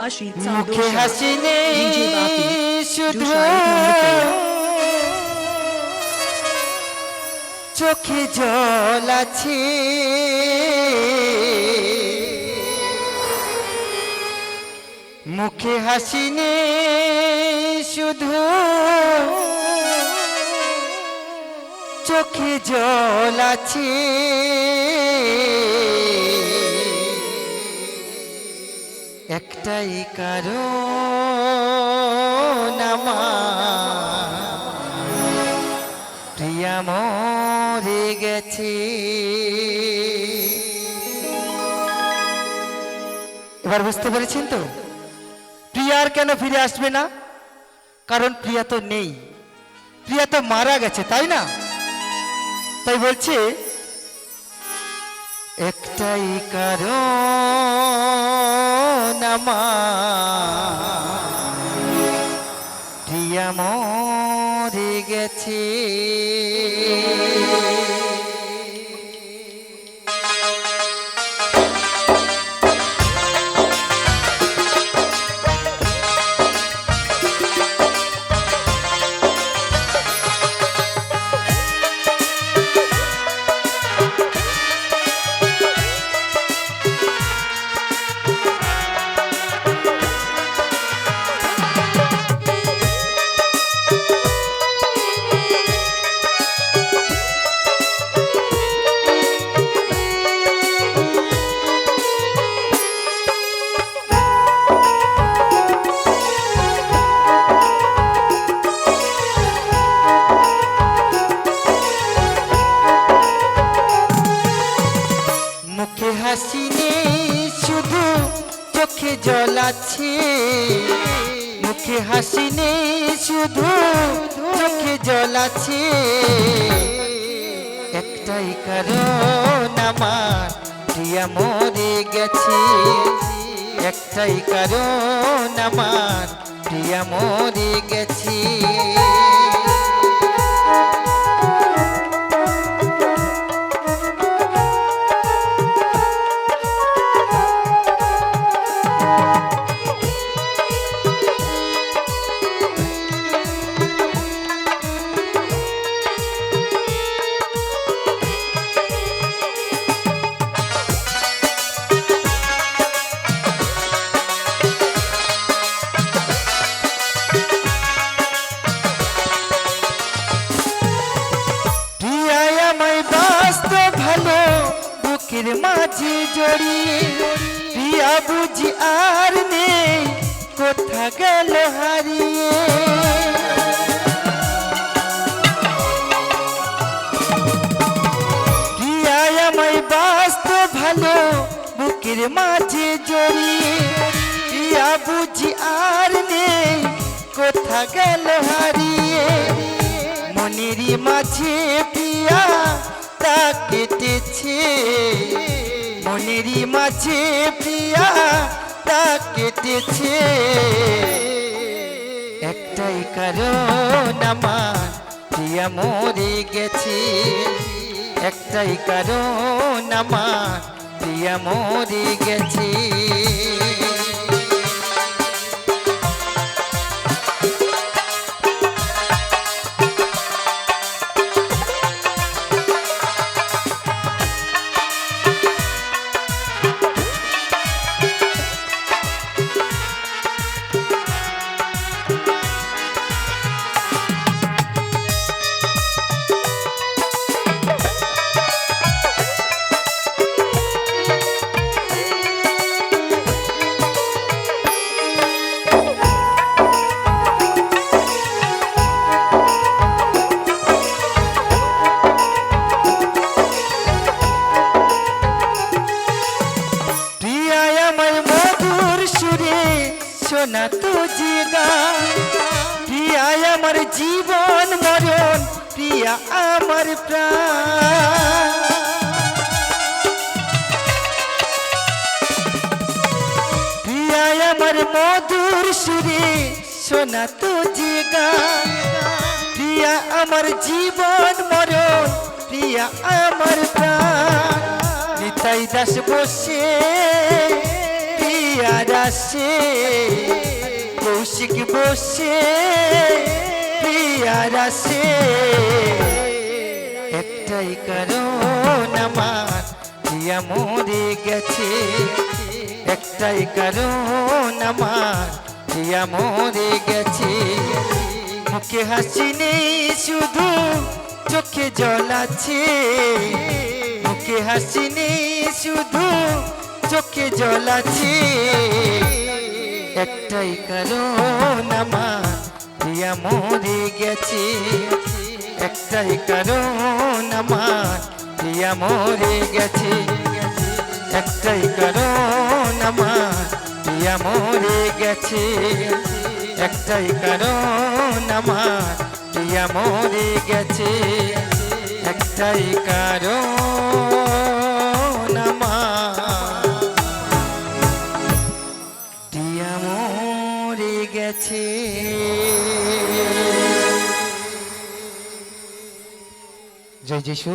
Ashit মুখে Sandosha, হাসি নেই DJ Baki, শুধু Dusharit Mandapur. চোখে জল আছে মুখে হাসি নেই শুধু চোখে জল আছে একটাই কারণ আমার প্রিয়া মরে গেছে। এবার বুঝতে পেরেছেন তো প্রিয়ার কেন ফিরে আসবে না? কারণ প্রিয়া তো নেই, প্রিয়া তো মারা গেছে, তাই না? তাই বলছে একটাই কারণ আমার প্রিয়া মরে গেছে। মুখে হাসি নেই শুধু চোখে জল আছে মুখে হাসি নেই শুধু চোখে জল আছে একটাই কারণ আমার প্রিয়া মরে গেছে একটাই কারণ আমার প্রিয়া মরে গেছে। বুকের মাঝে জড়িয়ে প্রিয়া বুঝি আর নেই কোথা গেল হারিয়ে প্রিয়া আমায় বাস্ত ভালো বুকের মাঝে জড়িয়ে প্রিয়া বুঝি আর নেই কোথা গেল হারিয়ে মনেরই মাঝে প্রিয়া তা কেটেছে মনেরই মাঝে প্রিয়া তা কেটেছে একটাই কারণ আমার প্রিয়া মরে গেছে একটাই কারণ আমার প্রিয়া মরে গেছে। শোনা তো জিগা প্রিয়া আমার জীবন মরণ প্রিয়া আমার প্রাণ প্রিয়া আমার মধুর সুরে শোনা তো জিগা প্রিয়া আমার জীবন মরণ প্রিয়া আমার প্রাণ নিতাই দাস বসে প্রিয়ার আসে কৌশিক বসে প্রিয়ার আসে একটাই কারণ আমার প্রিয়া মরে গেছে একটাই কারণ আমার প্রিয়া মরে গেছে মুখে হাসি নেই শুধু চোখে জল আছে মুখে হাসি নেই শুধু চোখে জল আছে একটাই কারণ আমার প্রিয়া মরে গেছে একটাই কারণ আমার প্রিয়া মরে গেছে একটাই কারণ আমার প্রিয়া মরে গেছে একটাই কারণ আমার প্রিয়া মরে গেছে একটাই কারণ আমার প্রিয়া মরে গেছে জয় যিশু।